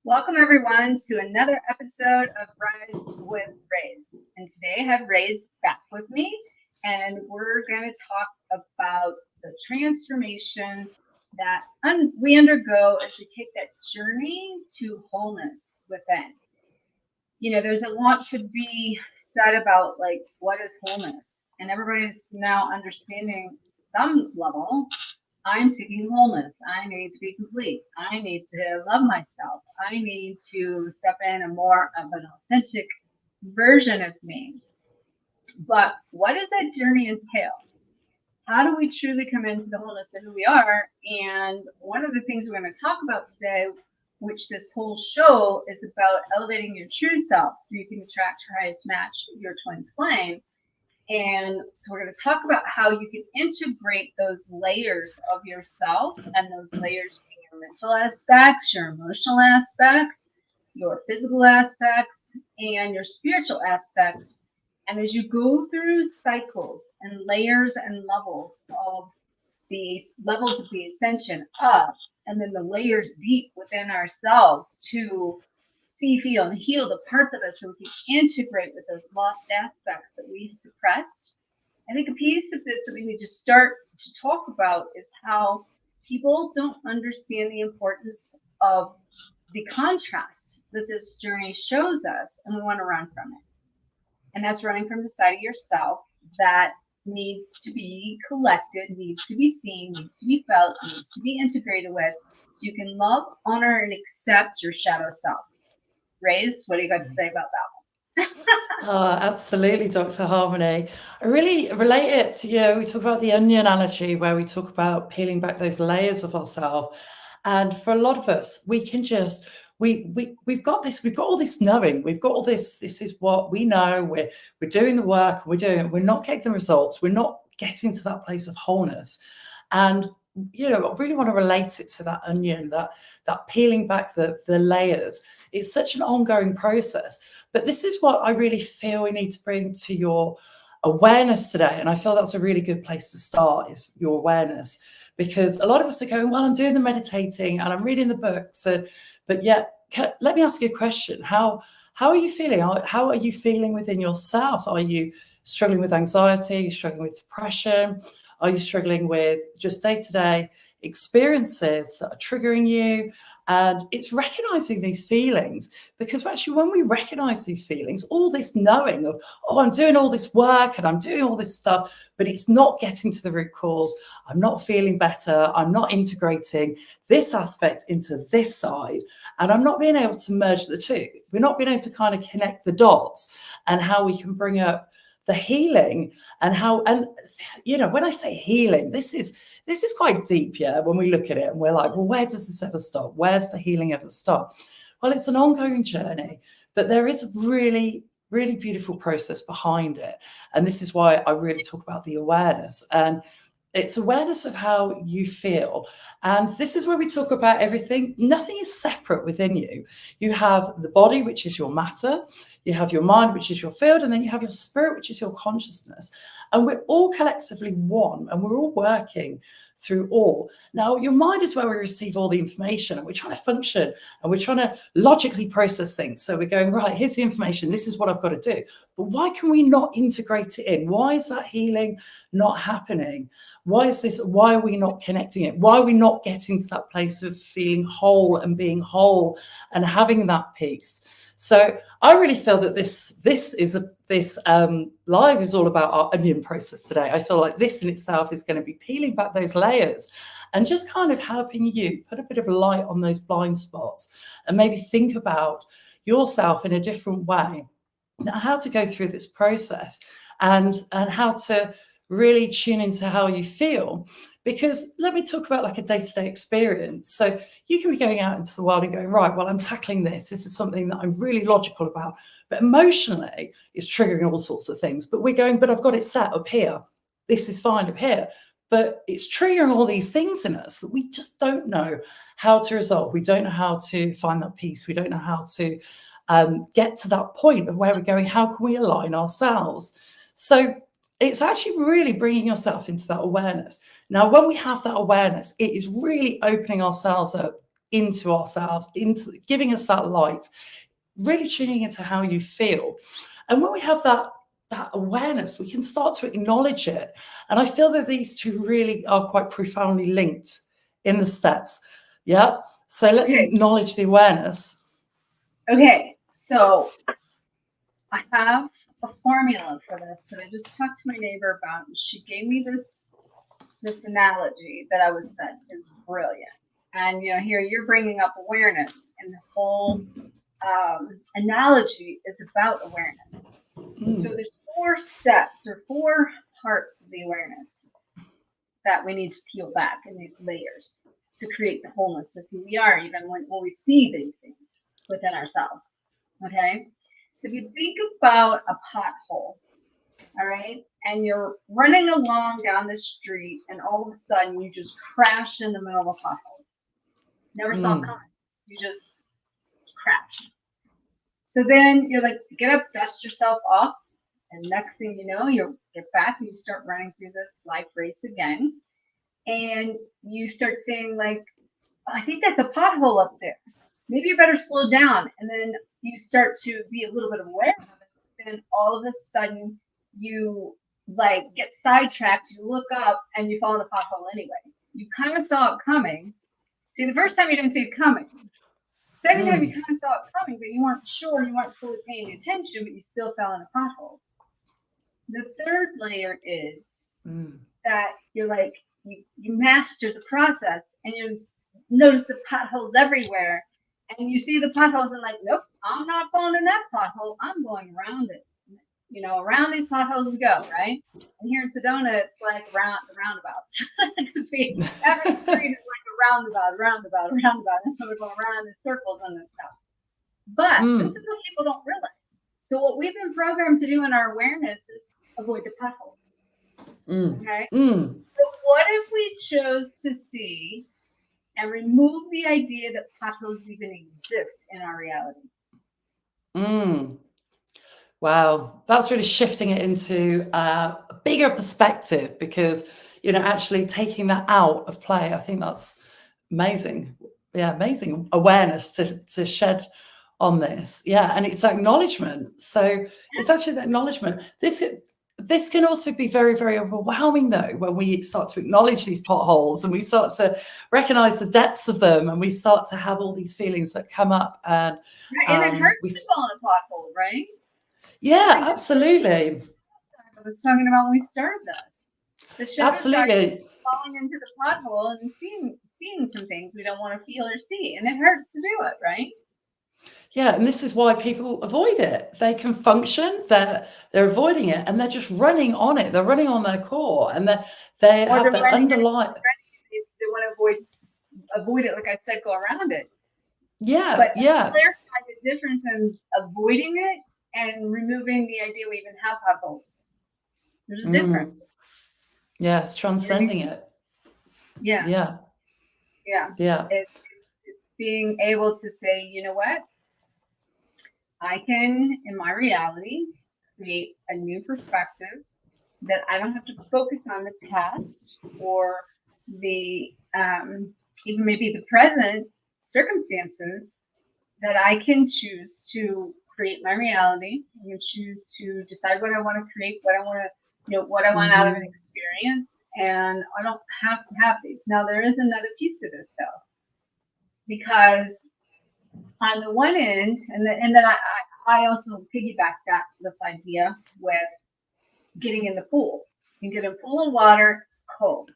Welcome everyone to another episode of Rise with Reis. And today I have Reis back with me, and we're going to talk about the transformation that we undergo as we take that journey to wholeness within. There's a lot to be said about like what is wholeness, and everybody's now understanding some level. I'm seeking wholeness. I need to be complete. I need to love myself. I need to step in a more of an authentic version of me. But what does that journey entail? How do we truly come into the wholeness of who we are? And one of the things we're going to talk about today, which this whole show is about elevating your true self so you can attract your highest match, your twin flame. And so we're going to talk about how you can integrate those layers of yourself, and those layers being your mental aspects, your emotional aspects, your physical aspects, and your spiritual aspects. And as you go through cycles and layers and levels of the ascension up, and then the layers deep within ourselves to see, feel, and heal the parts of us so we can integrate with those lost aspects that we suppressed. I think a piece of this that we need to start to talk about is how people don't understand the importance of the contrast that this journey shows us, and we want to run from it. And that's running from the side of yourself that needs to be collected, needs to be seen, needs to be felt, needs to be integrated with, so you can love, honor, and accept your shadow self. Reis, what do you got to say about that one? Absolutely, Dr. Harmony. I really relate it to, we talk about the onion analogy where we talk about peeling back those layers of ourselves. And for a lot of us, we can just, we've got all this knowing, we've got all this is what we know, we're doing the work, we're not getting the results, we're not getting to that place of wholeness. And I really want to relate it to that onion, that peeling back the layers. It's such an ongoing process. But this is what I really feel we need to bring to your awareness today. And I feel that's a really good place to start, is your awareness. Because a lot of us are going, well, I'm doing the meditating and I'm reading the books. But yet, let me ask you a question. How are you feeling? How are you feeling within yourself? Are you struggling with anxiety? Are you struggling with depression? Are you struggling with just day-to-day experiences that are triggering you? And it's recognizing these feelings, because actually when we recognize these feelings, all this knowing of, oh, I'm doing all this work and I'm doing all this stuff, but it's not getting to the root cause. I'm not feeling better. I'm not integrating this aspect into this side. And I'm not being able to merge the two. We're not being able to kind of connect the dots and how we can bring up the healing and when I say healing, this is quite deep, when we look at it and we're like, well, where does this ever stop? Where's the healing ever stop? Well, it's an ongoing journey, but there is a really, really beautiful process behind it. And this is why I really talk about the awareness. And it's awareness of how you feel. And this is where we talk about everything. Nothing is separate within you. You have the body, which is your matter. You have your mind, which is your field. And then you have your spirit, which is your consciousness. And we're all collectively one, and we're all working through all. Now, your mind is where we receive all the information, and we're trying to function and we're trying to logically process things. So we're going, right, here's the information. This is what I've got to do. But why can we not integrate it in? Why is that healing not happening? Why are we not connecting it? Why are we not getting to that place of feeling whole and being whole and having that peace? So I really feel that this live is all about our onion process today. I feel like this in itself is going to be peeling back those layers and just kind of helping you put a bit of light on those blind spots and maybe think about yourself in a different way. Now, how to go through this process and how to really tune into how you feel. Because let me talk about like a day-to-day experience. So you can be going out into the world and going, right, well, I'm tackling this. This is something that I'm really logical about. But emotionally, it's triggering all sorts of things. But we're going, but I've got it set up here. This is fine up here. But it's triggering all these things in us that we just don't know how to resolve. We don't know how to find that peace. We don't know how to get to that point of where we're going, how can we align ourselves? So it's actually really bringing yourself into that awareness. Now, when we have that awareness, it is really opening ourselves up into ourselves, into giving us that light, really tuning into how you feel. And when we have that awareness, we can start to acknowledge it. And I feel that these two really are quite profoundly linked in the steps. Yeah. So let's acknowledge the awareness. Okay. So I have a formula for this that I just talked to my neighbor about. And she gave me this analogy that I was said is brilliant. And here you're bringing up awareness, and the whole analogy is about awareness. So there's 4 steps or 4 parts of the awareness that we need to peel back in these layers to create the wholeness of who we are, even when we see these things within ourselves. Okay. So if you think about a pothole, all right, and you're running along down the street, and all of a sudden you just crash in the middle of a pothole. Never saw it coming. You just crash. So then you're like, get up, dust yourself off, and next thing you know, you get back and you start running through this life race again, and you start saying like, oh, I think that's a pothole up there. Maybe you better slow down, and then you start to be a little bit aware of it. Then all of a sudden you like get sidetracked, you look up and you fall in the pothole anyway. You kind of saw it coming. See, the first time you didn't see it coming. Second time you kind of saw it coming, but you weren't sure, you weren't fully paying attention, but you still fell in a pothole. The third layer is that you're like, you master the process, and you notice the potholes everywhere, and you see the potholes and like, nope, I'm not falling in that pothole, I'm going around it. Around these potholes we go, right? And here in Sedona, it's like the roundabouts. Because every street is like a roundabout. That's why we're going around in circles on this stuff. But this is what people don't realize. So what we've been programmed to do in our awareness is avoid the potholes. Okay? So what if we chose to see and remove the idea that potholes even exist in our reality? Wow, that's really shifting it into a bigger perspective, because actually taking that out of play, I think that's amazing. Yeah, amazing awareness to shed on this. Yeah, and it's acknowledgement. So it's actually the acknowledgement. This can also be very, very overwhelming, though, when we start to acknowledge these potholes and we start to recognize the depths of them, and we start to have all these feelings that come up. And it hurts to fall in a pothole, right? Yeah, absolutely. I was talking about when we started this. The show Absolutely. Falling into the pothole and seeing some things we don't want to feel or see, and it hurts to do it, right? Yeah, and this is why people avoid it. They can function, they're avoiding it, and they're just running on it. They're running on their core, and they have their underlying. They want to avoid it, like I said, go around it. Yeah, but yeah. Clarify the difference in avoiding it and removing the idea we even have potholes. There's a difference. Yeah, it's transcending it. Yeah. Yeah. Yeah. Yeah. It's being able to say, you know what? I can, in my reality, create a new perspective that I don't have to focus on the past or the even maybe the present circumstances, that I can choose to create my reality. I can choose to decide what I want to create, what I want to, what I want out of an experience, and I don't have to have these. Now, there is another piece to this, though, because on the one end, and then I also piggyback this idea with getting in the pool. You get a pool of water, it's cold,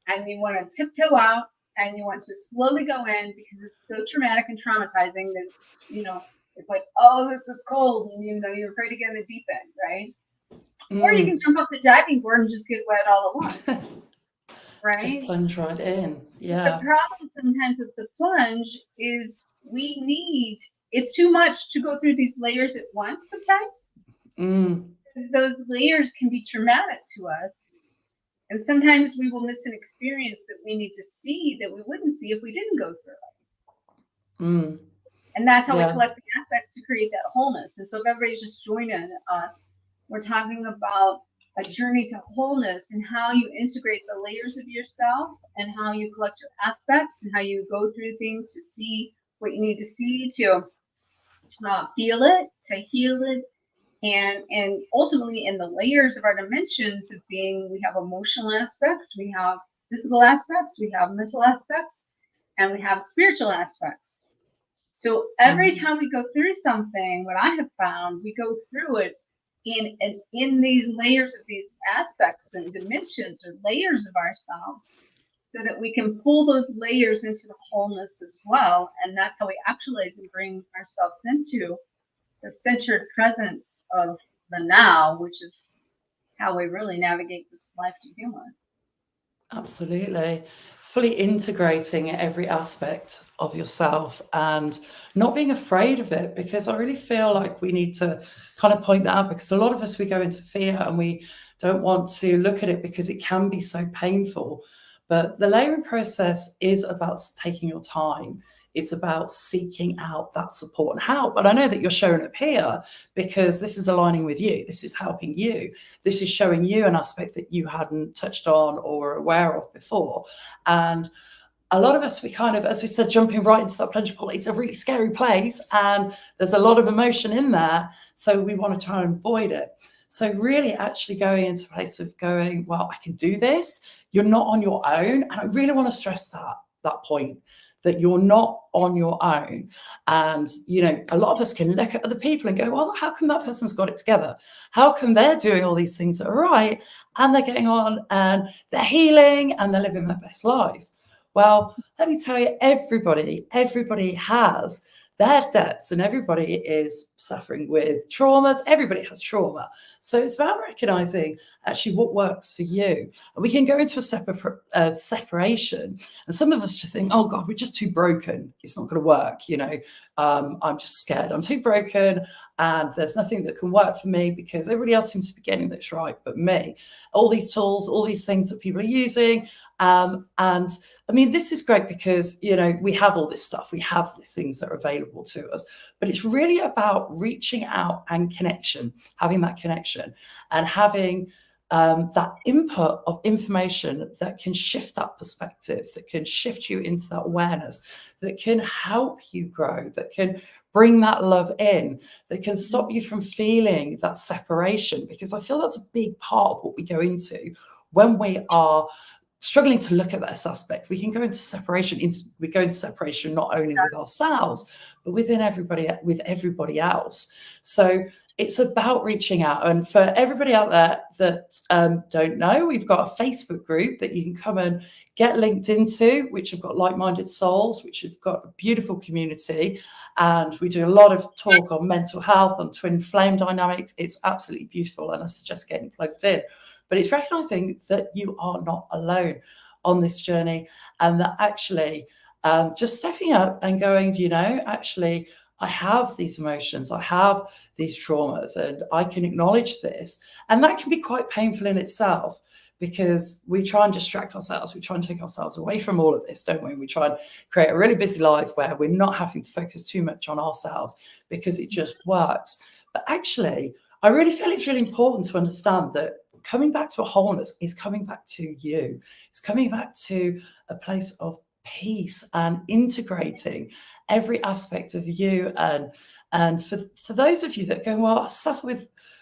and you want to tiptoe out, and you want to slowly go in because it's so traumatic and traumatizing that it's, it's like, oh, this is cold, and you're afraid to get in the deep end, right? Or you can jump off the diving board and just get wet all at once, right? Just plunge right in. Yeah. The problem sometimes with the plunge is it's too much to go through these layers at once sometimes. Those layers can be traumatic to us. And sometimes we will miss an experience that we need to see that we wouldn't see if we didn't go through it. And that's how we collect the aspects to create that wholeness. And so if everybody's just joining us, we're talking about a journey to wholeness and how you integrate the layers of yourself and how you collect your aspects and how you go through things to see what you need to see to feel it, to heal it, and ultimately in the layers of our dimensions of being, we have emotional aspects, we have physical aspects, we have mental aspects, and we have spiritual aspects. So every time we go through something, what I have found, we go through it in these layers of these aspects and dimensions or layers of ourselves, so that we can pull those layers into the wholeness as well. And that's how we actualize and bring ourselves into the centered presence of the now, which is how we really navigate this life to begin with. Absolutely. It's fully integrating every aspect of yourself and not being afraid of it, because I really feel like we need to kind of point that out, because a lot of us, we go into fear and we don't want to look at it because it can be so painful. But the layering process is about taking your time. It's about seeking out that support and help. And I know that you're showing up here because this is aligning with you. This is helping you. This is showing you an aspect that you hadn't touched on or were aware of before. And a lot of us, we kind of, as we said, jumping right into that plunge pool, it's a really scary place and there's a lot of emotion in there. So we want to try and avoid it. So really actually going into a place of going, well, I can do this. You're not on your own. And I really want to stress that point, that you're not on your own. And, you know, a lot of us can look at other people and go, well, how come that person's got it together? How come they're doing all these things that are right? And they're getting on and they're healing and they're living their best life. Well, let me tell you, everybody has their depths and everybody is suffering with traumas. Everybody has trauma. So it's about recognizing actually what works for you. And we can go into a separation. And some of us just think, oh God, we're just too broken. It's not going to work. You know, I'm just scared. I'm too broken and there's nothing that can work for me because everybody else seems to be getting this right but me. All these tools, all these things that people are using. And I mean, this is great because, you know, we have all this stuff. We have the things that are available to us, but it's really about reaching out and connection, having that connection and having that input of information that can shift that perspective, that can shift you into that awareness, that can help you grow, that can bring that love in, that can stop you from feeling that separation. Because I feel that's a big part of what we go into when we are struggling to look at this aspect. We can go into separation. We go into separation not only with ourselves, but within with everybody else. So it's about reaching out. And for everybody out there that don't know, we've got a Facebook group that you can come and get linked into, which have got like-minded souls, which have got a beautiful community. And we do a lot of talk on mental health, on twin flame dynamics. It's absolutely beautiful. And I suggest getting plugged in. But it's recognizing that you are not alone on this journey, and that actually just stepping up and going, you know, actually, I have these emotions, I have these traumas, and I can acknowledge this. And that can be quite painful in itself, because we try and distract ourselves. We try and take ourselves away from all of this, don't we? We try and create a really busy life where we're not having to focus too much on ourselves because it just works. But actually, I really feel it's really important to understand that coming back to a wholeness is coming back to you. It's coming back to a place of peace and integrating every aspect of you. And for those of you that go, well, I suffer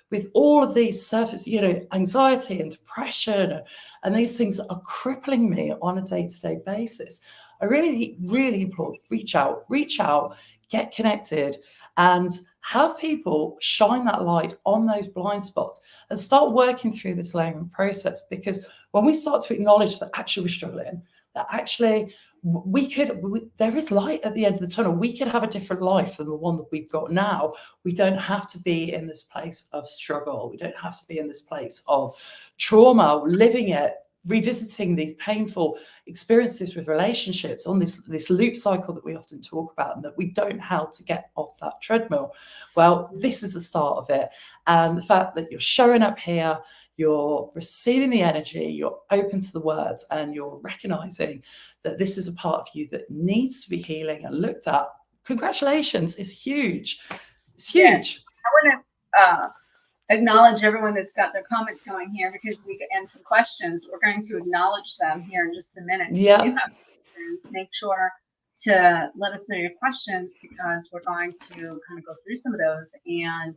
with all of these surface, you know, anxiety and depression, and these things that are crippling me on a day-to-day basis, I really, really implore, reach out, get connected, and have people shine that light on those blind spots and start working through this layering process. Because when we start to acknowledge that actually we're struggling, that actually there is light at the end of the tunnel. We could have a different life than the one that we've got now. We don't have to be in this place of struggle. We don't have to be in this place of trauma, living it, revisiting these painful experiences with relationships on this loop cycle that we often talk about, and that we don't know how to get off that treadmill. Well, this is the start of it. And the fact that you're showing up here, you're receiving the energy, you're open to the words, and you're recognizing that this is a part of you that needs to be healing and looked at. Congratulations. It's huge. It's huge. Yeah. I want to acknowledge everyone that's got their comments going here because we and some questions. We're going to acknowledge them here in just a minute. So if you have questions, make sure to let us know your questions because we're going to kind of go through some of those and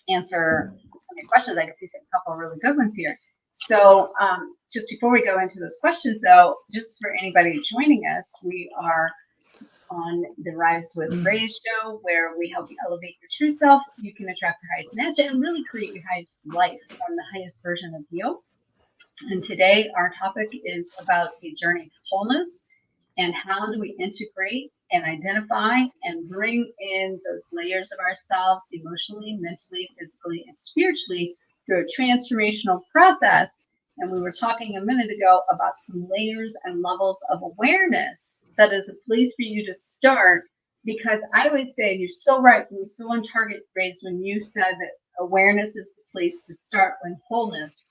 answer some of your questions. I can see a couple of really good ones here. So just before we go into those questions, though, just for anybody joining us, we are on the Rise with Reis show, where we help you elevate your true self so you can attract your highest magic and really create your highest life from the highest version of you. And today our topic is about a journey to wholeness and how do we integrate and identify and bring in those layers of ourselves emotionally, mentally, physically, and spiritually through a transformational process. And we were talking a minute ago about some layers and levels of awareness that is a place for you to start. Because I always say, you're so right, you're so on target, Grace, when you said that awareness is the place to start when wholeness,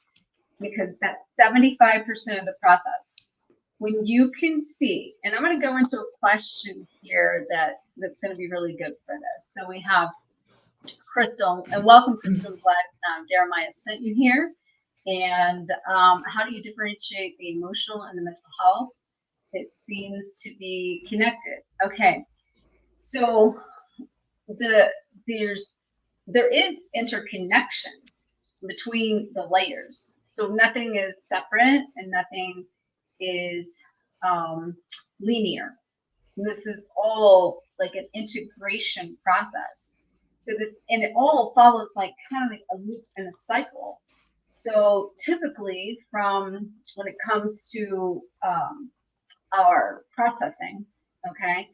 because that's 75% of the process. When you can see, and I'm going to go into a question here that's going to be really good for this. So we have Crystal, and welcome, Crystal. I'm glad Jeremiah sent you here. And how do you differentiate the emotional and the mental health? It seems to be connected. Okay, so there is interconnection between the layers. So nothing is separate and nothing is linear. This is all like an integration process. So that, and it all follows like kind of like a loop and a cycle. So typically from when it comes to our processing, okay,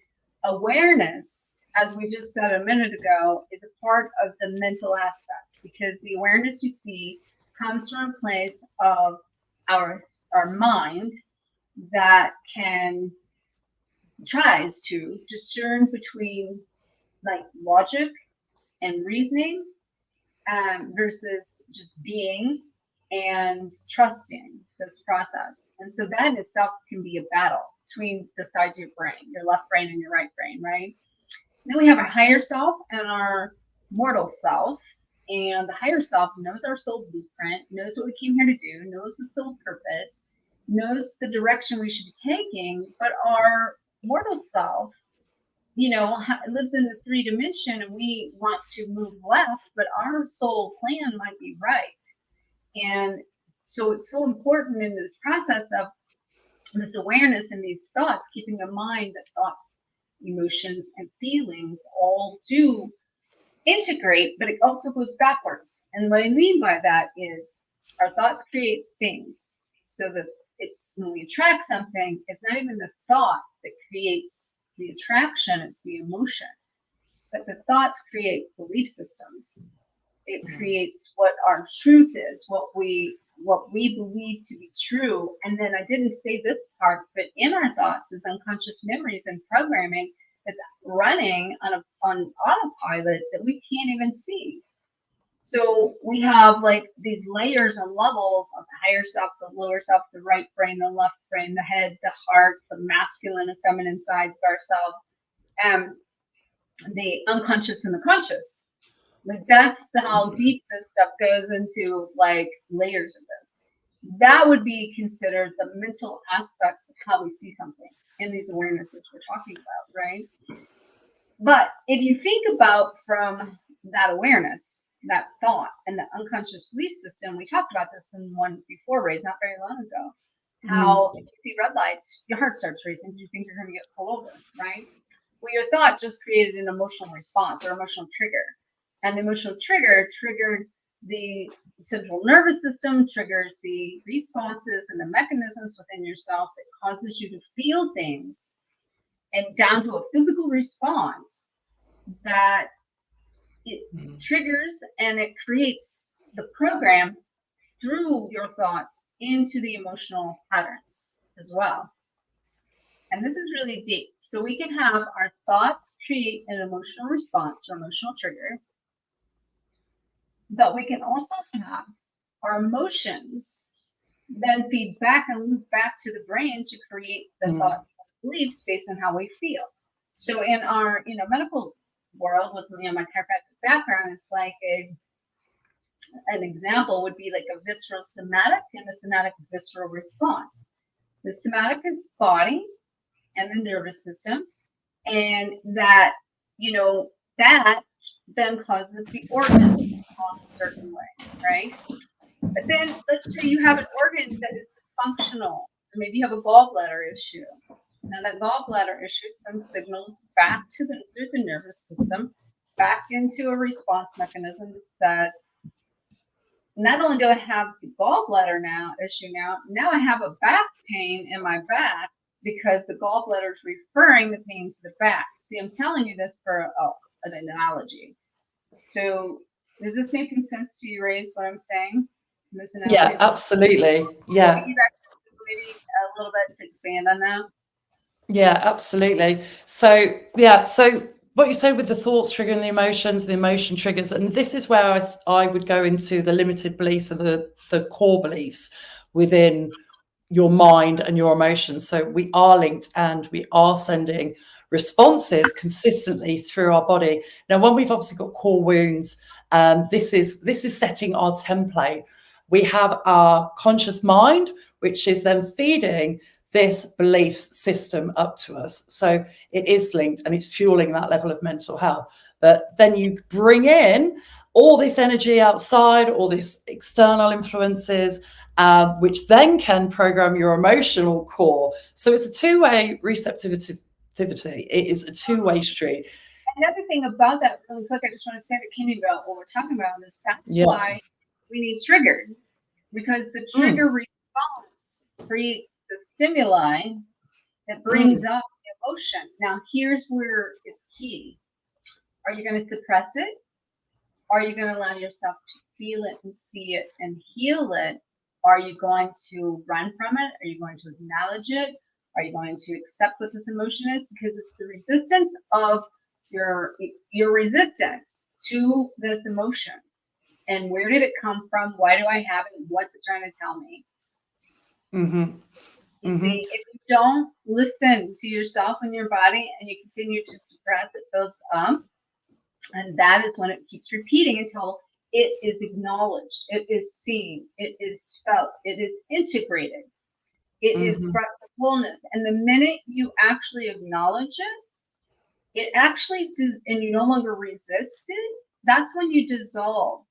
awareness, as we just said a minute ago, is a part of the mental aspect because the awareness you see comes from a place of our mind that tries to discern between like logic and reasoning versus just being and trusting this process. And so that in itself can be a battle between the sides of your brain, your left brain and your right brain, right? Then we have our higher self and our mortal self. And the higher self knows our soul blueprint, knows what we came here to do, knows the soul purpose, knows the direction we should be taking. But our mortal self, you know, lives in the 3 dimension and we want to move left, but our soul plan might be right. And so it's so important in this process of this awareness and these thoughts, keeping in mind that thoughts, emotions, and feelings all do integrate, but it also goes backwards. And what I mean by that is our thoughts create things. So that it's when we attract something, it's not even the thought that creates the attraction, it's the emotion. But the thoughts create belief systems. It creates what our truth is, what we believe to be true. And then I didn't say this part, but in our thoughts is unconscious memories and programming that's running on autopilot that we can't even see. So we have like these layers and levels of the higher self, the lower self, the right brain, the left brain, the head, the heart, the masculine and feminine sides of ourselves, and the unconscious and the conscious. Like that's how deep this stuff goes into like layers of this. That would be considered the mental aspects of how we see something in these awarenesses we're talking about, right? But if you think about from that awareness, that thought, and the unconscious belief system, we talked about this in one before, Reis, not very long ago, how if you see red lights, your heart starts racing, you think you're going to get pulled over, right? Well, your thought just created an emotional response or emotional trigger. And the emotional trigger triggered the central nervous system, triggers the responses and the mechanisms within yourself that causes you to feel things and down to a physical response that it triggers and it creates the program through your thoughts into the emotional patterns as well. And this is really deep. So we can have our thoughts create an emotional response or emotional trigger. But we can also have our emotions then feed back and loop back to the brain to create the thoughts and beliefs based on how we feel. So in our medical world with my chiropractic background, it's like An example would be like a visceral somatic and a somatic visceral response. The somatic is body and the nervous system, and that, that then causes the organs to respond a certain way, right? But then let's say you have an organ that is dysfunctional, or maybe you have a gallbladder issue. Now that gallbladder issue sends signals back through the nervous system, back into a response mechanism that says, not only do I have the gallbladder issue now I have a back pain in my back because the gallbladder is referring the pain to the back. See, I'm telling you this for an analogy. So is this making sense to you, Reis, what I'm saying? Yeah, absolutely. Yeah. Maybe a little bit to expand on that. Yeah, absolutely. So, yeah, so what you say with the thoughts triggering the emotion triggers, and this is where I would go into the limited beliefs and the core beliefs within your mind and your emotions. So we are linked and we are sending responses consistently through our body. Now, when we've obviously got core wounds, this is setting our template. We have our conscious mind, which is then feeding this belief system up to us. So it is linked and it's fueling that level of mental health. But then you bring in all this energy outside, all these external influences, which then can program your emotional core. So it's a two-way receptivity. It is a two-way street. Another thing about that, really quick, I just want to say that came about what we're talking about is that's why we need triggered, because the trigger response creates the stimuli that brings up the emotion. Now, here's where it's key. Are you going to suppress it? Are you going to allow yourself to feel it and see it and heal it? Are you going to run from it? Are you going to acknowledge it? Are you going to accept what this emotion is? Because it's the resistance of your resistance to this emotion. And where did it come from? Why do I have it? What's it trying to tell me? You see, if you don't listen to yourself and your body and you continue to suppress, it builds up. And that is when it keeps repeating until it is acknowledged, it is seen, it is felt, it is integrated, it is brought to wholeness. And the minute you actually acknowledge it actually does, and you no longer resist it, that's when you dissolve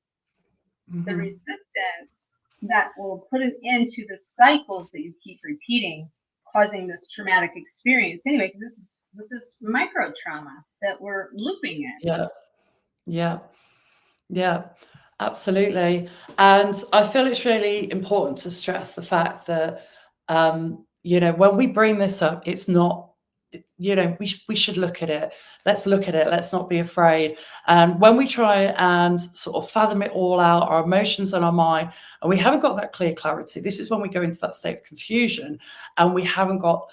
the resistance that will put it into the cycles that you keep repeating, causing this traumatic experience. Anyway, because this is micro trauma that we're looping in. Yeah, absolutely. And I feel it's really important to stress the fact that, when we bring this up, it's not, we should look at it. Let's look at it. Let's not be afraid. And when we try and sort of fathom it all out, our emotions and our mind, and we haven't got that clear clarity, this is when we go into that state of confusion, and we haven't got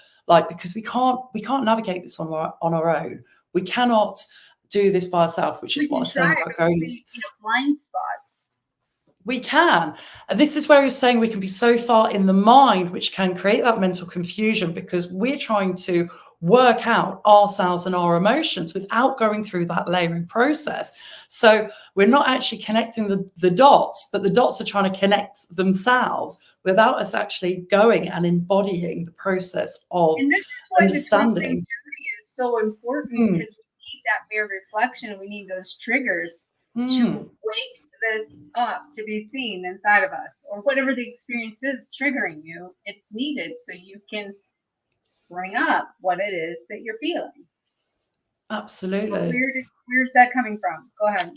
because we can't navigate this on our own. We cannot do this by ourselves, which is what I'm saying about going. Blind spots. We can. And this is where he's saying we can be so far in the mind, which can create that mental confusion because we're trying to work out ourselves and our emotions without going through that layering process. So we're not actually connecting the dots, but the dots are trying to connect themselves without us actually going and embodying the process of and this is why understanding. The journey is so important because we need that mirror reflection. We need those triggers to wake this up, to be seen inside of us, or whatever the experience is triggering you. It's needed so you can bring up what it is that you're feeling. Absolutely. Where's that coming from? Go ahead.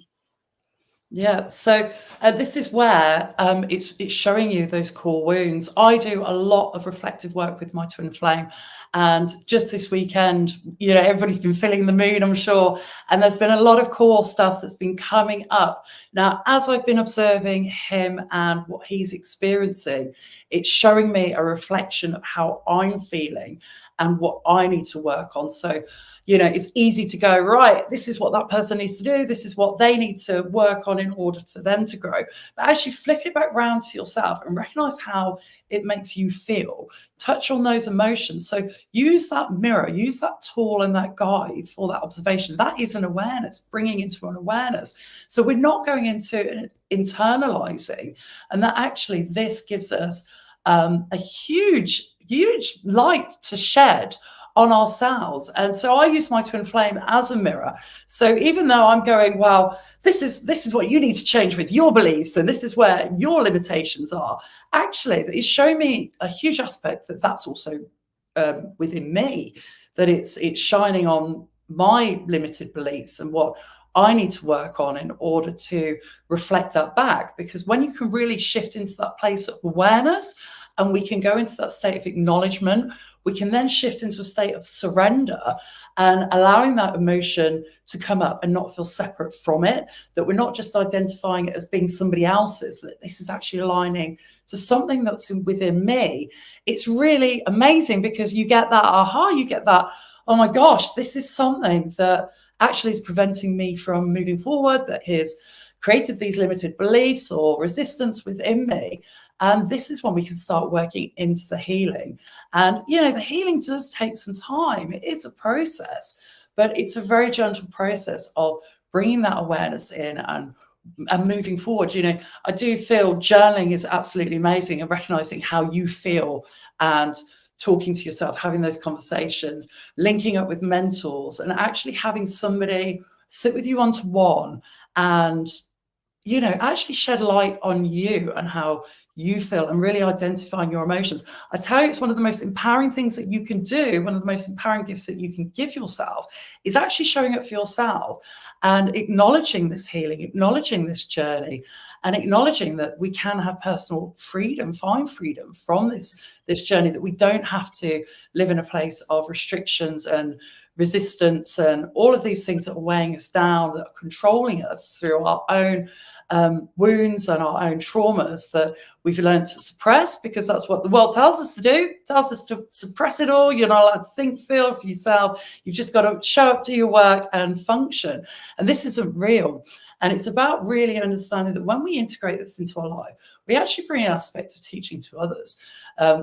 Yeah, so this is where it's showing you those core wounds. I do a lot of reflective work with my twin flame, and just this weekend, everybody's been feeling the moon, I'm sure, and there's been a lot of core stuff that's been coming up. Now, as I've been observing him and what he's experiencing, it's showing me a reflection of how I'm feeling. and what I need to work on. So, it's easy to go, right, this is what that person needs to do. This is what they need to work on in order for them to grow. But actually flip it back round to yourself and recognize how it makes you feel. Touch on those emotions. So use that mirror, use that tool and that guide for that observation. That is an awareness, bringing into an awareness. So we're not going into internalizing, and that actually this gives us a huge light to shed on ourselves. And so I use my twin flame as a mirror. So even though I'm going, well, this is what you need to change with your beliefs, and this is where your limitations are, actually it's showing me a huge aspect that's also within me, that it's shining on my limited beliefs and what I need to work on in order to reflect that back. Because when you can really shift into that place of awareness, and we can go into that state of acknowledgement, we can then shift into a state of surrender and allowing that emotion to come up and not feel separate from it, that we're not just identifying it as being somebody else's, that this is actually aligning to something that's within me. It's really amazing because you get that aha, you get that, oh my gosh, this is something that actually is preventing me from moving forward, that has created these limited beliefs or resistance within me. And this is when we can start working into the healing. And, the healing does take some time. It is a process, but it's a very gentle process of bringing that awareness in and moving forward. I do feel journaling is absolutely amazing, and recognizing how you feel and talking to yourself, having those conversations, linking up with mentors, and actually having somebody sit with you one-to-one and actually shed light on you and how you feel, and really identifying your emotions. I tell you, it's one of the most empowering things that you can do. One of the most empowering gifts that you can give yourself is actually showing up for yourself and acknowledging this healing, acknowledging this journey, and acknowledging that we can have personal freedom, find freedom from this journey, that we don't have to live in a place of restrictions and resistance and all of these things that are weighing us down, that are controlling us through our own wounds and our own traumas that we've learned to suppress, because that's what the world tells us to do. It tells us to suppress it all. You're not allowed to think, feel for yourself. You've just got to show up, do your work and function. And this isn't real. And it's about really understanding that when we integrate this into our life, we actually bring an aspect of teaching to others.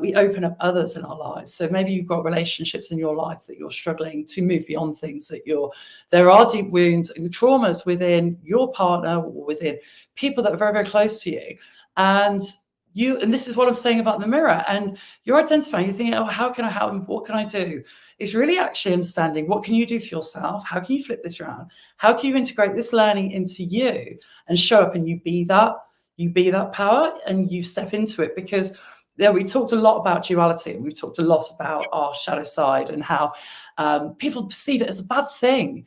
We open up others in our lives. So maybe you've got relationships in your life that you're struggling to move beyond things, that there are deep wounds and traumas within your partner or within people that are very, very close to you. And this is what I'm saying about the mirror, and you're identifying, you're thinking, oh, how can I help? What can I do? It's really actually understanding, what can you do for yourself? How can you flip this around? How can you integrate this learning into you and show up, and you be that power, and you step into it? Because we talked a lot about duality, and we've talked a lot about our shadow side and how people perceive it as a bad thing.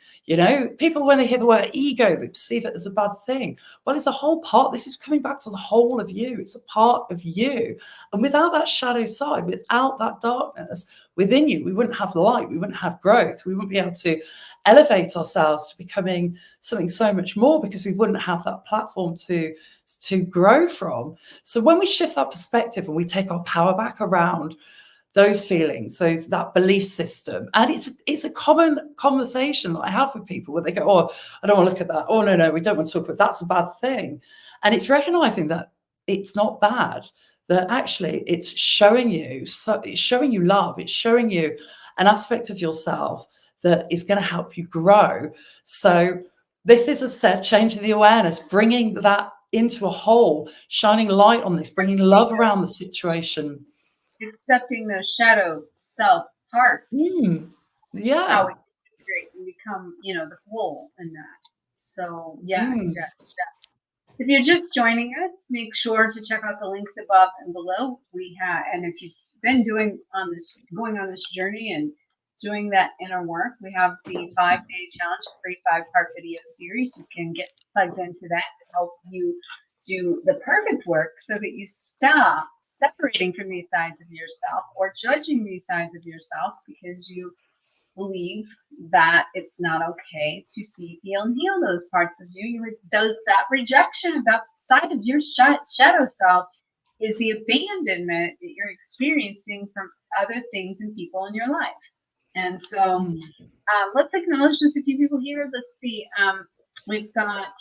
People, when they hear the word ego, they perceive it as a bad thing. Well, it's a whole part. This is coming back to the whole of you. It's a part of you. And without that shadow side, without that darkness within you, we wouldn't have light. We wouldn't have growth. We wouldn't be able to elevate ourselves to becoming something so much more, because we wouldn't have that platform to grow from. So when we shift that perspective and we take our power back around those feelings, that belief system, and it's a common conversation that I have with people, where they go, oh, I don't want to look at that. Oh, no, we don't want to talk about that. That's a bad thing. And it's recognizing that it's not bad, that actually it's showing you love. It's showing you an aspect of yourself that is going to help you grow. So this is a set change in the awareness, bringing that into a whole, shining light on this, bringing love around the situation. Accepting those shadow self parts. Yeah. How we integrate and become, the whole in that. So yes. If you're just joining us, make sure to check out the links above and below. And if you've been going on this journey and doing that inner work, we have the 5-day challenge, free 5-part video series. You can get plugged into that to help you do the perfect work, so that you stop separating from these sides of yourself or judging these sides of yourself, because you believe that it's not okay to see, feel, and heal those parts of you. That rejection of that side of your shadow self is the abandonment that you're experiencing from other things and people in your life. And so let's acknowledge just a few people here. Let's see. We've got,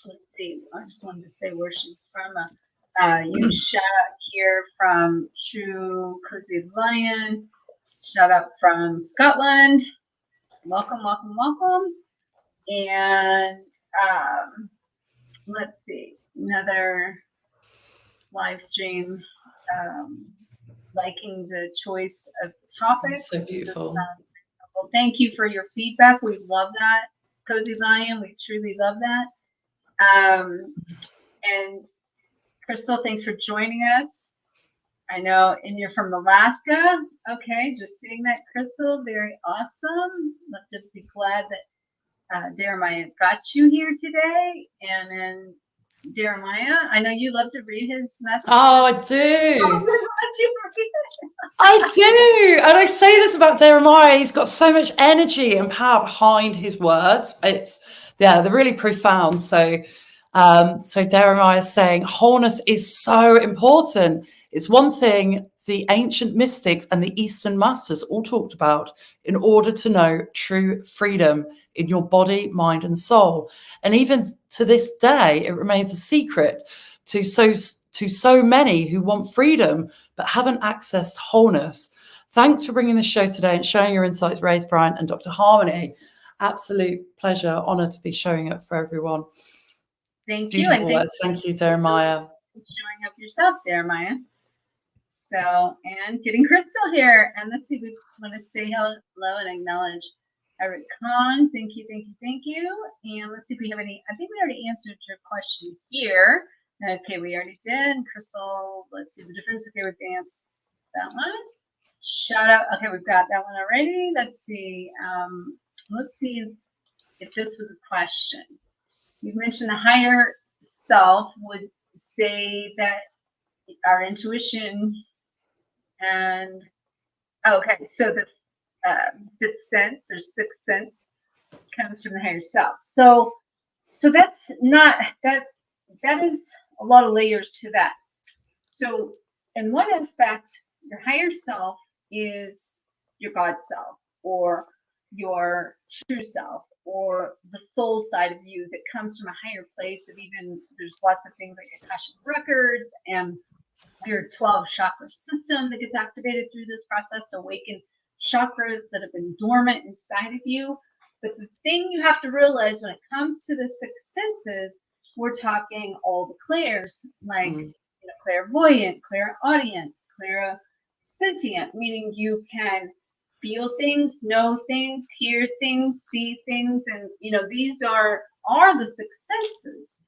let's see, I just wanted to say where she's from. Yusha here from True Cozy Lion. Shout out from Scotland. Welcome, welcome, welcome. And let's see, another live stream, liking the choice of topics. So beautiful. Well, thank you for your feedback. We love that, Cozy Lion. We truly love that. And Crystal, thanks for joining us. I know, and you're from Alaska. Okay, just seeing that, Crystal, very awesome. Love to be glad that Jeremiah got you here today. And then Jeremiah, I know you love to read his message. Oh, I do. I do. And I say this about Jeremiah. He's got so much energy and power behind his words. They're really profound. So Jeremiah is saying wholeness is so important. It's one thing the ancient mystics and the Eastern masters all talked about in order to know true freedom in your body, mind, and soul. And even to this day, it remains a secret to so many who want freedom but haven't accessed wholeness. Thanks for bringing the show today and sharing your insights, Reis, Brian, and Dr. Harmony. Absolute pleasure, honor to be showing up for everyone. Thank Beautiful you. And words. Thank you, Jeremiah. Showing up yourself, Jeremiah. So, and getting Crystal here. And let's see, we want to say hello and acknowledge Eric Khan. Thank you, thank you, thank you. And let's see if we have any. I think we already answered your question here. Okay, we already did. Crystal, let's see the difference. Okay, we've answered that one. Shout out. Okay, we've got that one already. Let's see. Let's see if this was a question. You mentioned the higher self would say that our intuition and okay, so the fifth sense or sixth sense comes from the higher self. So that's not that is a lot of layers to that. So in one aspect, your higher self is your God self or your true self or the soul side of you that comes from a higher place of even there's lots of things like Akashic records and your 12 chakra system that gets activated through this process to awaken chakras that have been dormant inside of you. But the thing you have to realize when it comes to the six senses, we're talking all the clairs, like clairvoyant, clairaudient, clairsentient, meaning you can feel things, know things, hear things, see things, and these are the six senses.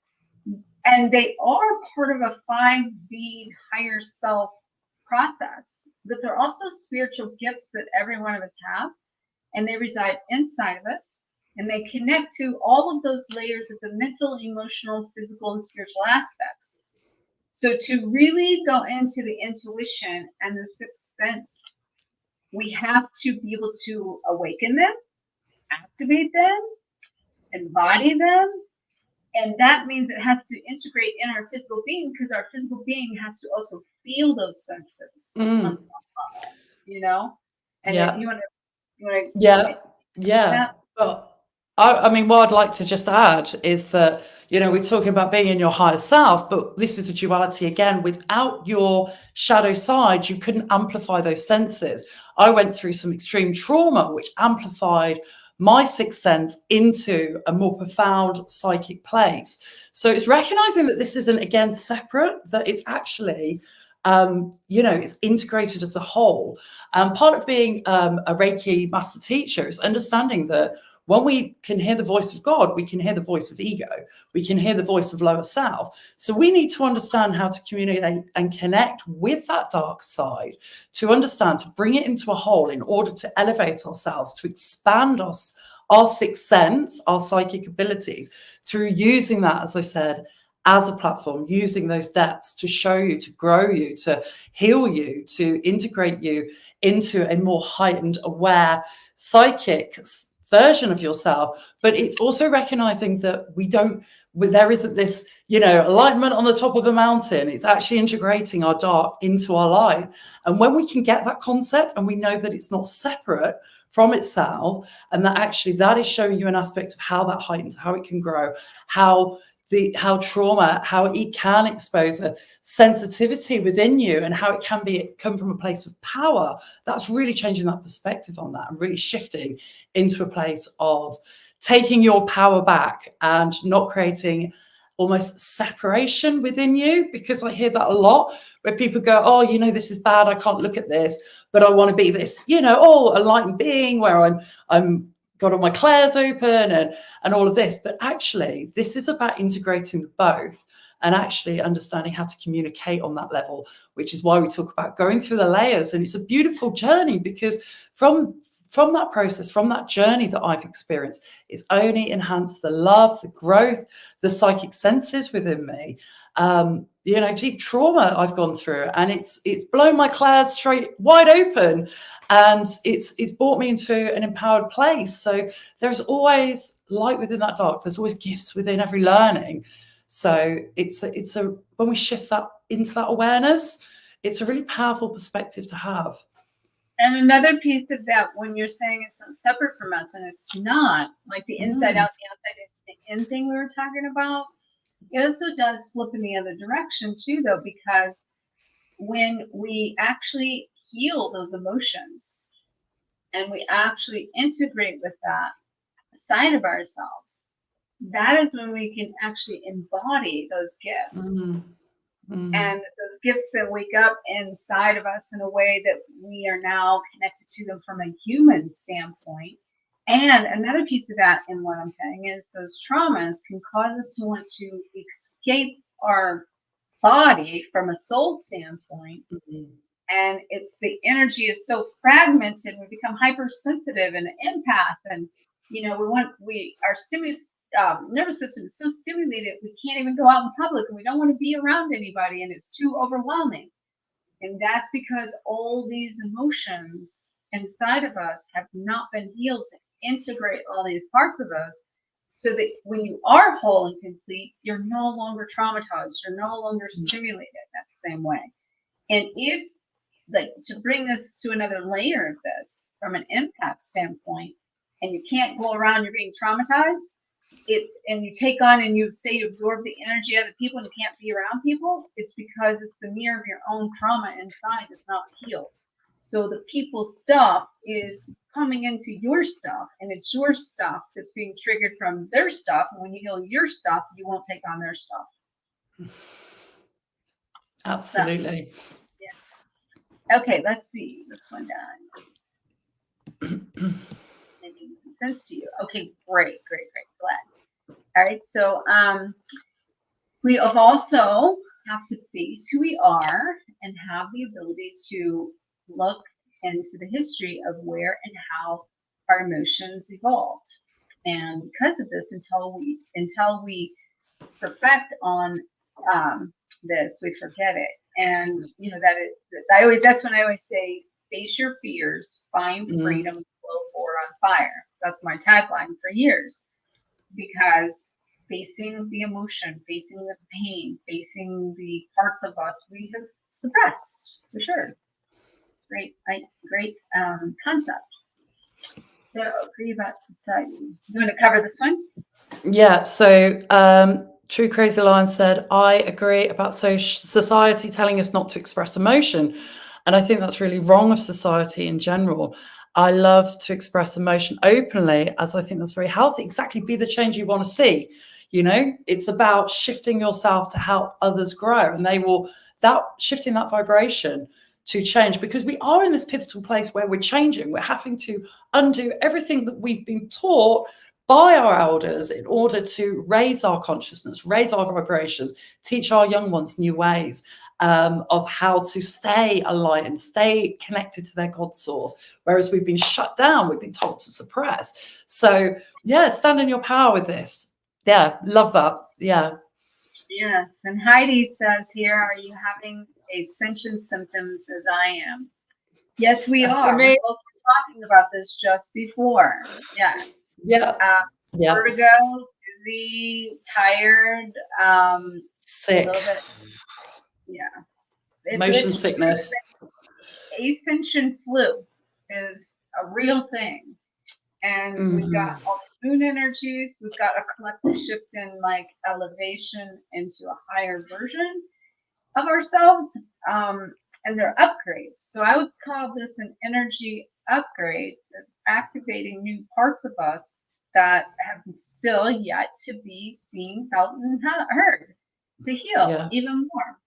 And they are part of a 5D higher self process, but they're also spiritual gifts that every one of us have, and they reside inside of us, and they connect to all of those layers of the mental, emotional, physical, and spiritual aspects. So to really go into the intuition and the sixth sense, we have to be able to awaken them, activate them, embody them. And that means it has to integrate in our physical being because our physical being has to also feel those senses on some level, And yeah. you want to Yeah. But I mean, what I'd like to just add is that, we're talking about being in your higher self, but this is a duality again. Without your shadow side, you couldn't amplify those senses. I went through some extreme trauma, which amplified my sixth sense into a more profound psychic place. So it's recognizing that this isn't, again, separate, that it's actually, it's integrated as a whole. And part of being a Reiki master teacher is understanding that when we can hear the voice of God, we can hear the voice of ego. We can hear the voice of lower self. So we need to understand how to communicate and connect with that dark side, to understand, to bring it into a whole in order to elevate ourselves, to expand us, our sixth sense, our psychic abilities, through using that, as I said, as a platform, using those depths to show you, to grow you, to heal you, to integrate you into a more heightened, aware, psychic version of yourself. But it's also recognizing that there isn't this, alignment on the top of a mountain. It's actually integrating our dark into our light. And when we can get that concept and we know that it's not separate from itself, and that actually that is showing you an aspect of how that heightens, how it can grow, how trauma, how it can expose a sensitivity within you, and how it can come from a place of power. That's really changing that perspective on that and really shifting into a place of taking your power back and not creating almost separation within you. Because I hear that a lot where people go, oh, this is bad, I can't look at this, but I want to be this, a light being where I'm got all my clairs open and all of this. But actually, this is about integrating both and actually understanding how to communicate on that level, which is why we talk about going through the layers. And it's a beautiful journey, because from that process, from that journey that I've experienced, it's only enhanced the love, the growth, the psychic senses within me. Deep trauma I've gone through, and it's blown my clairs straight wide open, and it's brought me into an empowered place. So there's always light within that dark. There's always gifts within every learning. So it's when we shift that into that awareness, it's a really powerful perspective to have. And another piece of that, when you're saying it's not separate from us, and it's not, like the inside out, the outside in thing we were talking about, it also does flip in the other direction too, though, because when we actually heal those emotions and we actually integrate with that side of ourselves, that is when we can actually embody those gifts. And those gifts that wake up inside of us in a way that we are now connected to them from a human standpoint. And another piece of that, in what I'm saying, is those traumas can cause us to want to escape our body from a soul standpoint. And it's the energy is so fragmented, we become hypersensitive and empath, and our nervous system is so stimulated we can't even go out in public, and we don't want to be around anybody, and it's too overwhelming. And that's because all these emotions inside of us have not been healed to integrate all these parts of us, so that when you are whole and complete, you're no longer traumatized, you're no longer stimulated that same way. And if, to bring this to another layer of this from an empath standpoint, and you can't go around, you're being traumatized, and you take on and you absorb the energy of other people and you can't be around people, it's because it's the mirror of your own trauma inside that's not healed. So the people's stuff is coming into your stuff, and it's your stuff that's being triggered from their stuff. And when you heal your stuff, you won't take on their stuff. Absolutely. So, yeah. Okay, let's see this one done. Making sense to you. Okay, great. Glad. All right, so we also have to face who we are and have the ability to look into the history of where and how our emotions evolved. And because of this, until we perfect on this, we forget it. And that's when I always say, face your fears, find freedom, flow forward on fire. That's my tagline for years, because facing the emotion, facing the pain, facing the parts of us we have suppressed, for sure. Great concept. So, agree about society. You want to cover this one? Yeah. So, True Crazy Lion said, I agree about society telling us not to express emotion. And I think that's really wrong of society in general. I love to express emotion openly, as I think that's very healthy. Exactly, be the change you want to see. It's about shifting yourself to help others grow, and shifting that vibration to change, because we are in this pivotal place where we're changing. We're having to undo everything that we've been taught by our elders in order to raise our consciousness, raise our vibrations, teach our young ones new ways of how to stay alive and stay connected to their God source. Whereas we've been shut down, we've been told to suppress. So yeah, stand in your power with this. Yeah, love that. Yeah. Yes. And Heidi says here, are you having ascension symptoms as I am? Yes, we are. We both were talking about this just before. Yeah. Yeah. Yeah. Vertigo, dizzy, tired, a Sick. little bit, yeah. Motion It's sickness. ascension flu is a real thing. And we've got all these moon energies. We've got a collective shift in like elevation into a higher version of ourselves. And they're upgrades. So I would call this an energy upgrade that's activating new parts of us that have still yet to be seen, felt, and heard to heal Yeah. even more.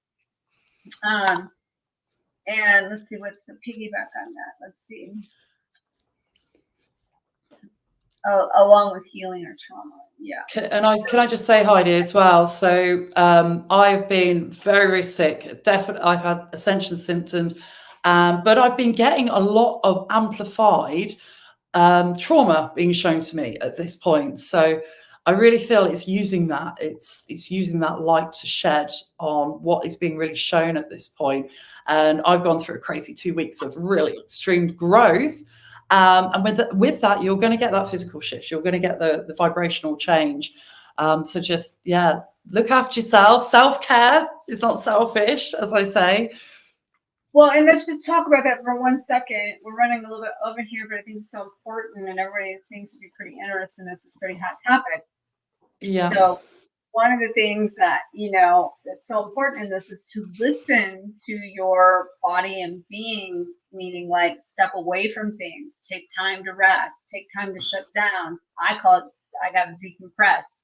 And let's see, what's the piggyback on that? Let's see. Oh, along with healing or trauma. Yeah. And can I just say, Heidi, as well? So I've been very, very sick. Definitely, I've had ascension symptoms, but I've been getting a lot of amplified trauma being shown to me at this point. So I really feel it's using that. It's using that light to shed on what is being really shown at this point. And I've gone through a crazy 2 weeks of really extreme growth. And with that, you're going to get that physical shift. You're going to get the vibrational change. So just, yeah, look after yourself. Self-care is not selfish, as I say. Well, and let's just talk about that for 1 second. We're running a little bit over here, but I think it's so important, and everybody seems to be pretty interested in this. It's a pretty hot topic. Yeah. So one of the things that, that's so important in this is to listen to your body and being, meaning like step away from things, take time to rest, take time to shut down. I call it, I got to decompress.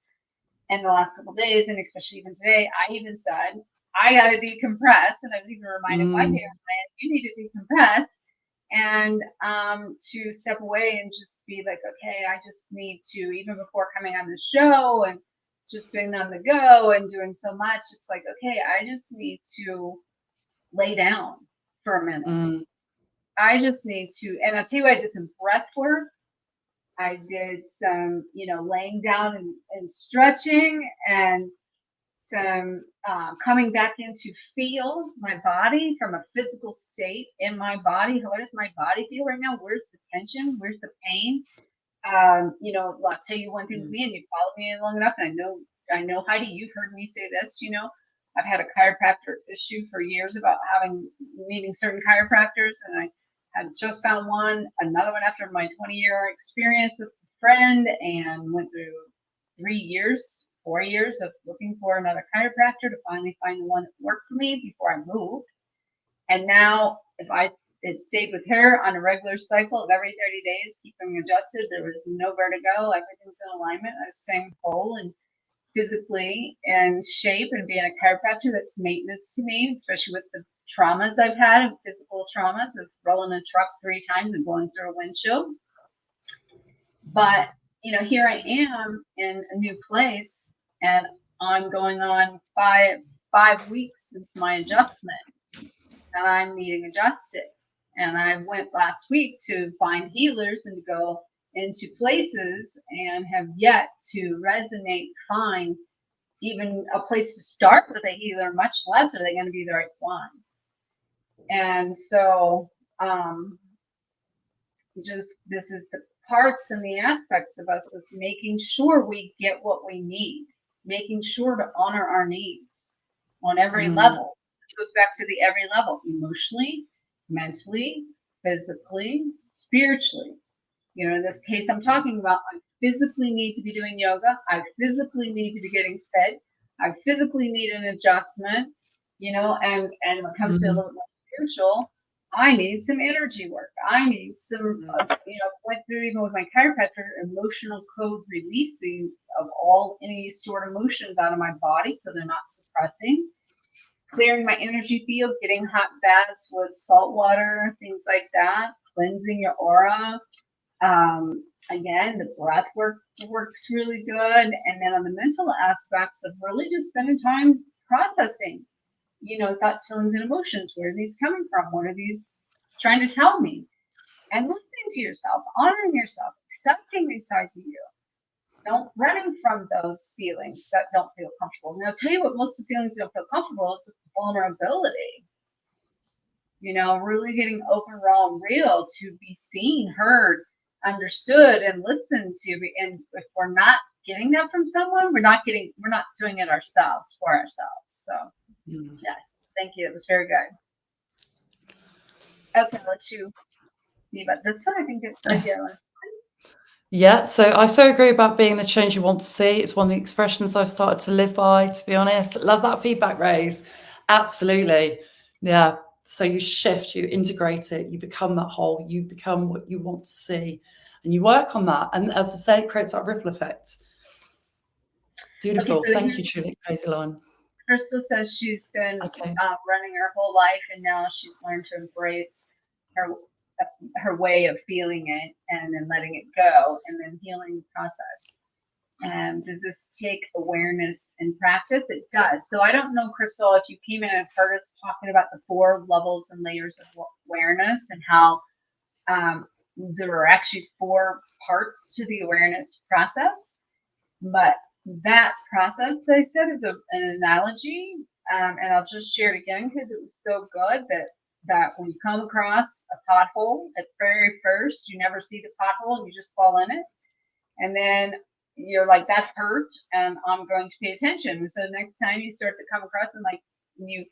And the last couple of days, and especially even today, I even said, I got to decompress. And I was even reminded, why, you need to decompress and to step away and just be like, okay, I just need to, even before coming on the show and just being on the go and doing so much, it's like, okay, I just need to lay down for a minute. I just need to, and I'll tell you what, I did some breath work. I did some, laying down and stretching and some coming back in to feel my body from a physical state in my body. How does my body feel right now? Where's the tension? Where's the pain? I'll tell you one thing with me, and you followed me long enough, and I know, Heidi, you've heard me say this, I've had a chiropractor issue for years about needing certain chiropractors, and I had just found another one after my 20-year experience with a friend, and went through 4 years of looking for another chiropractor to finally find the one that worked for me before I moved. And now, if I had stayed with her on a regular cycle of every 30 days, keeping adjusted, there was no vertigo, everything's in alignment, I was staying whole and physically in shape, and being a chiropractor, that's maintenance to me, especially with the traumas I've had, physical traumas of rolling a truck 3 times and going through a windshield. But, here I am in a new place, and I'm going on 5 weeks since my adjustment, and I'm needing adjusted. And I went last week to find healers and to go into places, and have yet to resonate, find even a place to start with a healer, much less are they going to be the right one. And so this is the parts and the aspects of us is making sure we get what we need, making sure to honor our needs on every level. It goes back to the every level: emotionally, mentally, physically, spiritually. In this case I'm talking about, I physically need to be doing yoga, I physically need to be getting fed, I physically need an adjustment, and when it comes to a little bit more spiritual, I need some energy work. I need some, went through even with my chiropractor, emotional code releasing of any sort of emotions out of my body so they're not suppressing, clearing my energy field, getting hot baths with salt water, things like that, cleansing your aura. Again, the breath work works really good. And then on the mental aspects of really just spending time processing, thoughts, feelings, and emotions. Where are these coming from? What are these trying to tell me? And listening to yourself, honoring yourself, accepting these sides of you. Don't running from those feelings that don't feel comfortable. And I'll tell you what, most of the feelings that don't feel comfortable is with vulnerability. Really getting open, raw, and real to be seen, heard, understood and listened to. And if we're not getting that from someone, we're not doing it ourselves for ourselves. So yes, thank you. It was very good. Okay, I'll let you see about this one. I think it's right here. Yeah, so I so agree about being the change you want to see. It's one of the expressions I've started to live by, to be honest. Love that feedback, Reis. Absolutely. Yeah. So you shift, you integrate it, you become that whole, you become what you want to see, and you work on that. And as I say, it creates that ripple effect. Beautiful. Okay, so thank you, Julie Hazelon. Crystal says she's been Okay. running her whole life, and now she's learned to embrace her way of feeling it and then letting it go and then healing the process. And does this take awareness and practice? It does. So I don't know, Crystal, if you came in and heard us talking about the 4 levels and layers of awareness and how there are actually 4 parts to the awareness process. But that process, that I said, is an analogy. And I'll just share it again because it was so good that when you come across a pothole at very first, you never see the pothole and you just fall in it. And then you're like, that hurt, and I'm going to pay attention. So next time you start to come across and like you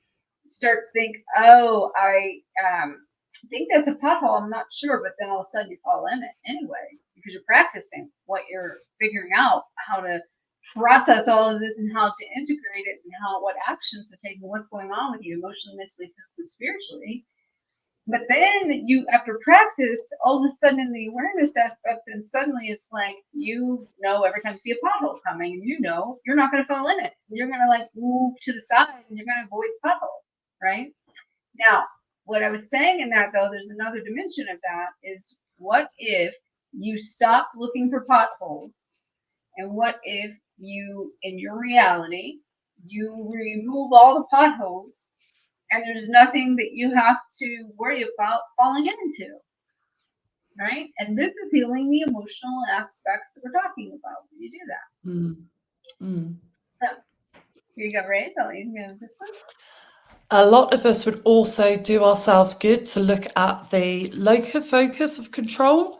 start to think, oh, I think that's a pothole, I'm not sure, but then all of a sudden you fall in it anyway because you're practicing what you're figuring out, how to process all of this and how to integrate it and what actions to take and what's going on with you emotionally, mentally, physically, spiritually. But then you, after practice, all of a sudden in the awareness aspect, then suddenly it's like, every time you see a pothole coming, and you're not going to fall in it. You're going to like move to the side and you're going to avoid the pothole, right? Now, what I was saying in that, though, there's another dimension of that is what if you stop looking for potholes, and what if you, in your reality, you remove all the potholes and there's nothing that you have to worry about falling into, right? And this is healing the emotional aspects that we're talking about when you do that. So here you go, Reis. I'll let you go this one. A lot of us would also do ourselves good to look at the locus of control,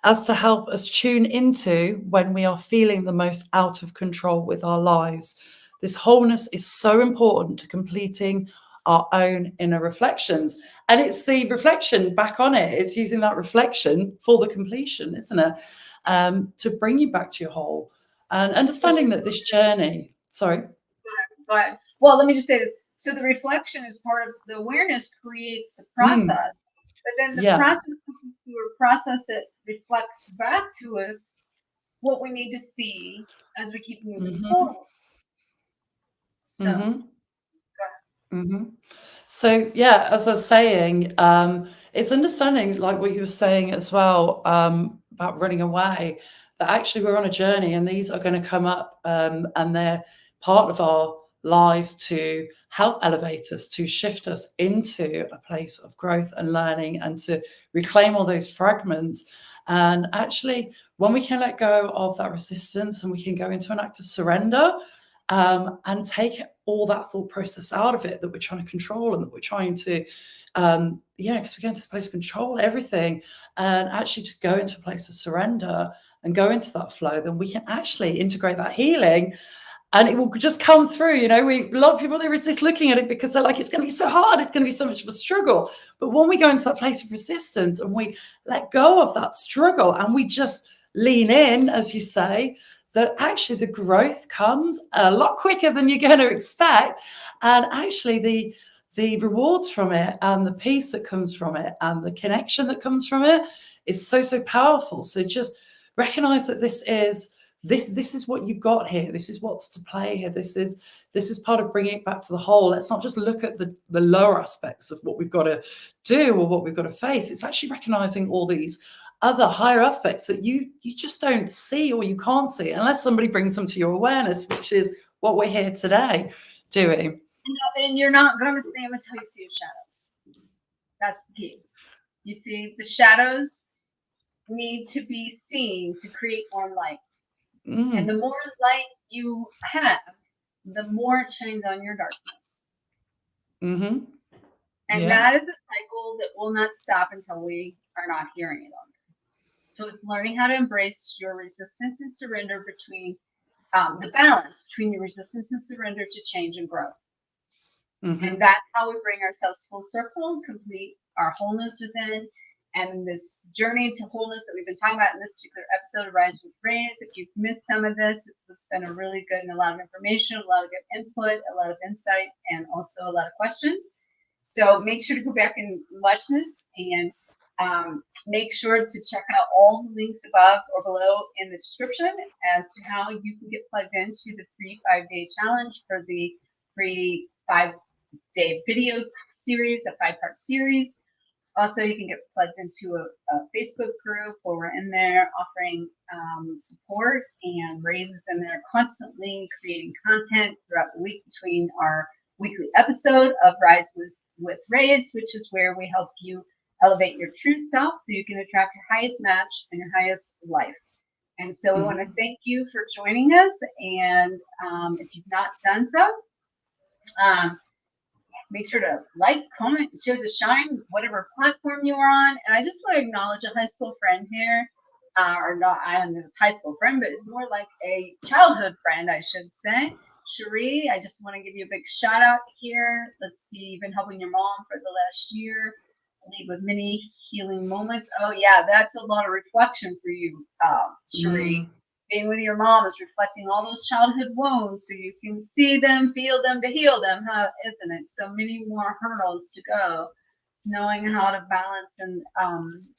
as to help us tune into when we are feeling the most out of control with our lives. This wholeness is so important to completing our own inner reflections. And it's the reflection back on it. It's using that reflection for the completion, isn't it? To bring you back to your whole and understanding that this journey, sorry. Go ahead. Well, let me just say this. So the reflection is part of the awareness creates the process, but then the process comes through a process that reflects back to us what we need to see as we keep moving forward. So, So yeah, as I was saying, it's understanding like what you were saying as well about running away, that actually we're on a journey and these are going to come up and they're part of our lives to help elevate us, to shift us into a place of growth and learning and to reclaim all those fragments. And actually, when we can let go of that resistance and we can go into an act of surrender, and take all that thought process out of it that we're trying to control and that we're trying to, because we go into this place of control everything and actually just go into a place of surrender and go into that flow, then we can actually integrate that healing and it will just come through. A lot of people, they resist looking at it because they're like, it's going to be so hard. It's going to be so much of a struggle. But when we go into that place of resistance and we let go of that struggle and we just lean in, as you say, that actually the growth comes a lot quicker than you're going to expect. And actually the rewards from it and the peace that comes from it and the connection that comes from it is so, so powerful. So just recognize that this is what you've got here. This is what's to play here. This is part of bringing it back to the whole. Let's not just look at the lower aspects of what we've got to do or what we've got to face. It's actually recognizing all these other higher aspects that you just don't see or you can't see unless somebody brings them to your awareness, which is what we're here today doing. And you're not going to see them until you see your shadows. That's the key. You see, the shadows need to be seen to create more light. And the more light you have, the more it shines on your darkness. And that is a cycle that will not stop until we are not here any longer. So it's learning how to embrace your resistance and surrender between the balance between your resistance and surrender to change and growth. And that's how we bring ourselves full circle, complete our wholeness within. And this journey to wholeness that we've been talking about in this particular episode of Rise with Reis. If you've missed some of this, it's been a really good and a lot of information, a lot of good input, a lot of insight, and also a lot of questions. So make sure to go back and watch this, and make sure to check out all the links above or below in the description as to how you can get plugged into the free 5-day challenge for the free 5-day video series, a 5-part series. Also, you can get plugged into a Facebook group where we're in there offering support, and Reis is in there constantly creating content throughout the week between our weekly episode of Rise with Reis, which is where we help you elevate your true self so you can attract your highest match and your highest life. And so we want to thank you for joining us. And if you've not done so, make sure to like, comment, share the shine, whatever platform you are on. And I just want to acknowledge a high school friend here, or not, I don't know if it's high school friend, but it's more like a childhood friend, I should say. Cherie, I just want to give you a big shout out here. Let's see, you've been helping your mom for the last year. Leave with many healing moments. Oh yeah, that's a lot of reflection for you, Cherie. Being with your mom is reflecting all those childhood wounds so you can see them, feel them, to heal them, huh? Isn't it? So many more hurdles to go. Knowing how to balance and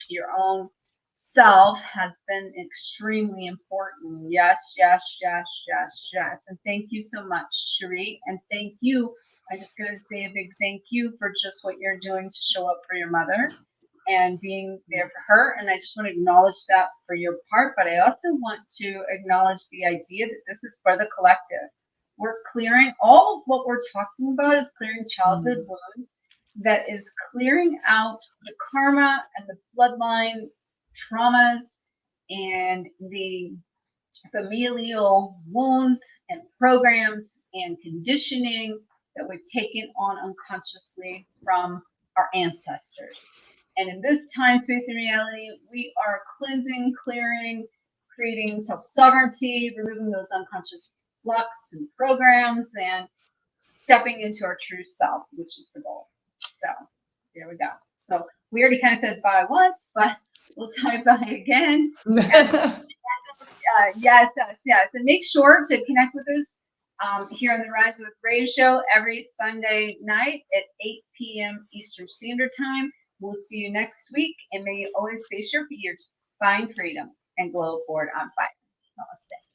your own self has been extremely important. Yes, yes, yes, yes, yes. And thank you so much, Cherie. And thank you. I just got to say a big thank you for just what you're doing to show up for your mother and being there for her. And I just want to acknowledge that for your part, but I also want to acknowledge the idea that this is for the collective. We're clearing, all of what we're talking about is clearing childhood wounds, that is clearing out the karma and the bloodline traumas and the familial wounds and programs and conditioning that we've taken on unconsciously from our ancestors. And in this time, space, and reality, we are cleansing, clearing, creating self-sovereignty, removing those unconscious blocks and programs, and stepping into our true self, which is the goal. So there we go. So we already kind of said bye once, but we'll say bye again. Yes. And make sure to connect with us here on the Rise with Reis show every Sunday night at 8 p.m. Eastern Standard Time. We'll see you next week, and may you always face your fears, find freedom, and glow forward on fire. Namaste.